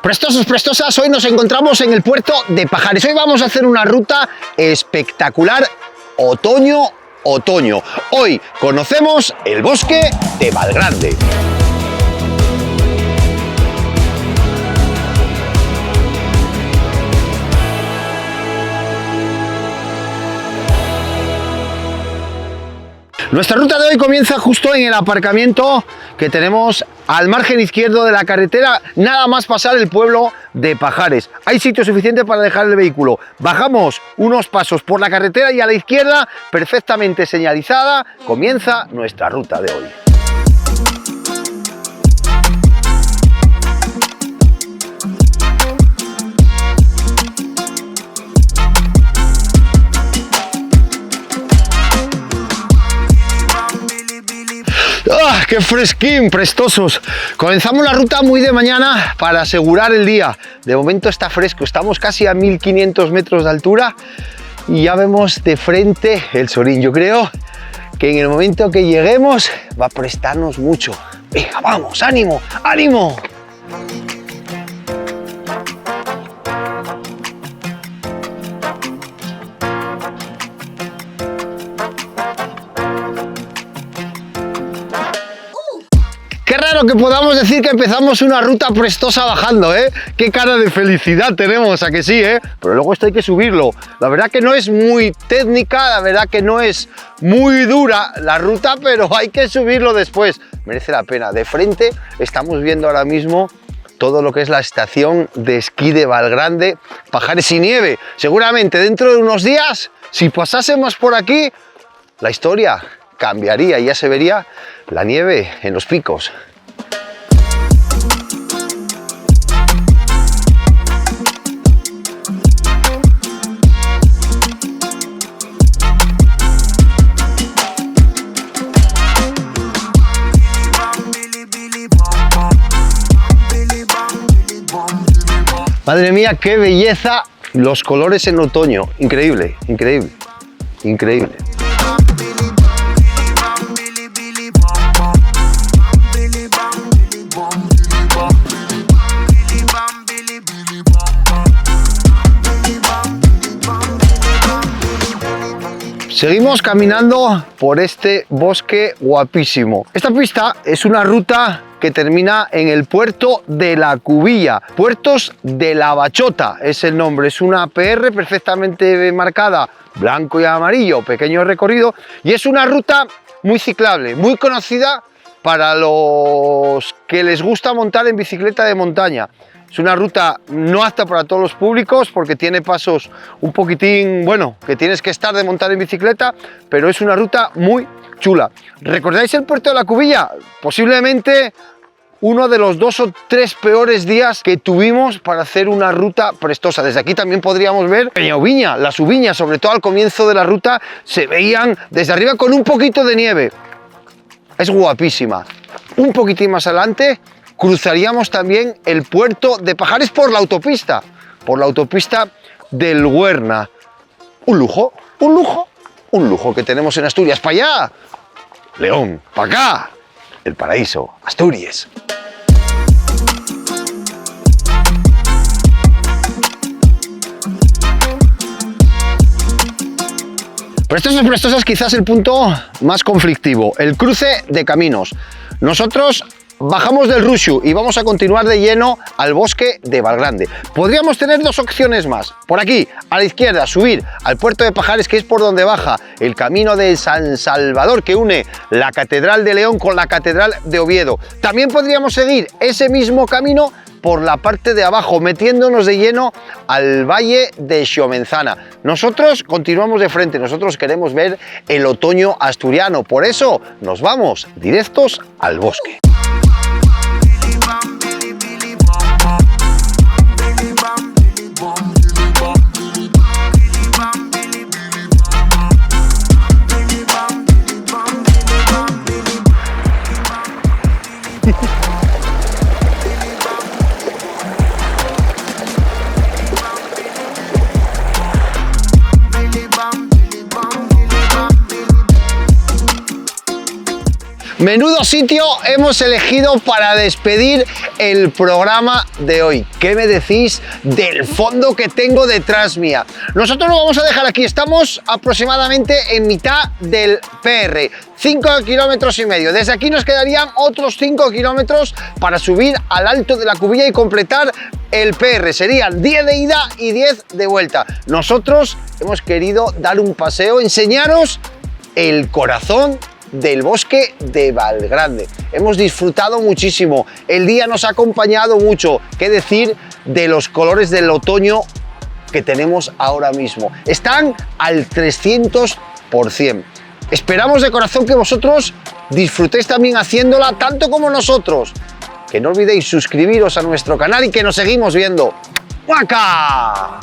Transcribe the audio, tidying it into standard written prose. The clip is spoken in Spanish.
Prestosos, prestosas, hoy nos encontramos en el puerto de Pajares. Hoy vamos a hacer una ruta espectacular, otoño. Hoy conocemos el bosque de Valgrande. Nuestra ruta de hoy comienza justo en el aparcamiento que tenemos al margen izquierdo de la carretera, nada más pasar el pueblo de Pajares. Hay sitio suficiente para dejar el vehículo. Bajamos unos pasos por la carretera y a la izquierda, perfectamente señalizada, comienza nuestra ruta de hoy. ¡Ah, qué fresquín, prestosos! Comenzamos la ruta muy de mañana para asegurar el día. De momento está fresco, estamos casi a 1500 metros de altura y ya vemos de frente el Sorín. Yo creo que en el momento que lleguemos va a prestarnos mucho. Venga, vamos, ánimo, ánimo. Qué raro que podamos decir que empezamos una ruta prestosa bajando, ¿eh? Qué cara de felicidad tenemos, ¿a que sí, eh? Pero luego esto hay que subirlo. La verdad que no es muy técnica, la verdad que no es muy dura la ruta, pero hay que subirlo después. Merece la pena. De frente estamos viendo ahora mismo todo lo que es la estación de esquí de Valgrande, Pajares y nieve. Seguramente dentro de unos días, si pasásemos por aquí, la historia cambiaría y ya se vería la nieve en los picos. Madre mía, qué belleza los colores en otoño. Increíble, increíble, increíble. Seguimos caminando por este bosque guapísimo. Esta pista es una ruta que termina en el puerto de la Cubilla. Puertos de la Bachota es el nombre. Es una PR perfectamente marcada, blanco y amarillo, pequeño recorrido. Y es una ruta muy ciclable, muy conocida para los que les gusta montar en bicicleta de montaña. Es una ruta no apta para todos los públicos porque tiene pasos un poquitín, bueno, que tienes que estar de montar en bicicleta, pero es una ruta muy chula. ¿Recordáis el puerto de la Cubilla? Posiblemente uno de los 2 o 3 peores días que tuvimos para hacer una ruta prestosa. Desde aquí también podríamos ver Peñauviña, las Ubiñas, sobre todo al comienzo de la ruta, se veían desde arriba con un poquito de nieve. Es guapísima. Un poquitín más adelante cruzaríamos también el puerto de Pajares por la autopista del Huerna. Un lujo, un lujo, un lujo que tenemos en Asturias. Para allá, León, para acá, el paraíso, Asturias. Prestosas, quizás el punto más conflictivo, el cruce de caminos. Nosotros bajamos del Rushu y vamos a continuar de lleno al bosque de Valgrande. Podríamos tener 2 opciones más. Por aquí, a la izquierda, subir al puerto de Pajares, que es por donde baja el camino de San Salvador, que une la Catedral de León con la Catedral de Oviedo. También podríamos seguir ese mismo camino por la parte de abajo, metiéndonos de lleno al valle de Xiomenzana. Nosotros continuamos de frente, nosotros queremos ver el otoño asturiano, por eso nos vamos directos al bosque. Menudo sitio hemos elegido para despedir el programa de hoy. ¿Qué me decís del fondo que tengo detrás mía? Nosotros lo vamos a dejar aquí, estamos aproximadamente en mitad del PR, 5,5 kilómetros. Desde aquí nos quedarían otros 5 kilómetros para subir al alto de la Cubilla y completar el PR. Serían 10 de ida y 10 de vuelta. Nosotros hemos querido dar un paseo, enseñaros el corazón del bosque de Valgrande. Hemos disfrutado muchísimo, el día nos ha acompañado mucho. ¿Qué decir de los colores del otoño que tenemos ahora mismo? Están al 300%. Esperamos de corazón que vosotros disfrutéis también haciéndola tanto como nosotros. Que no olvidéis suscribiros a nuestro canal y que nos seguimos viendo. ¡Guaca!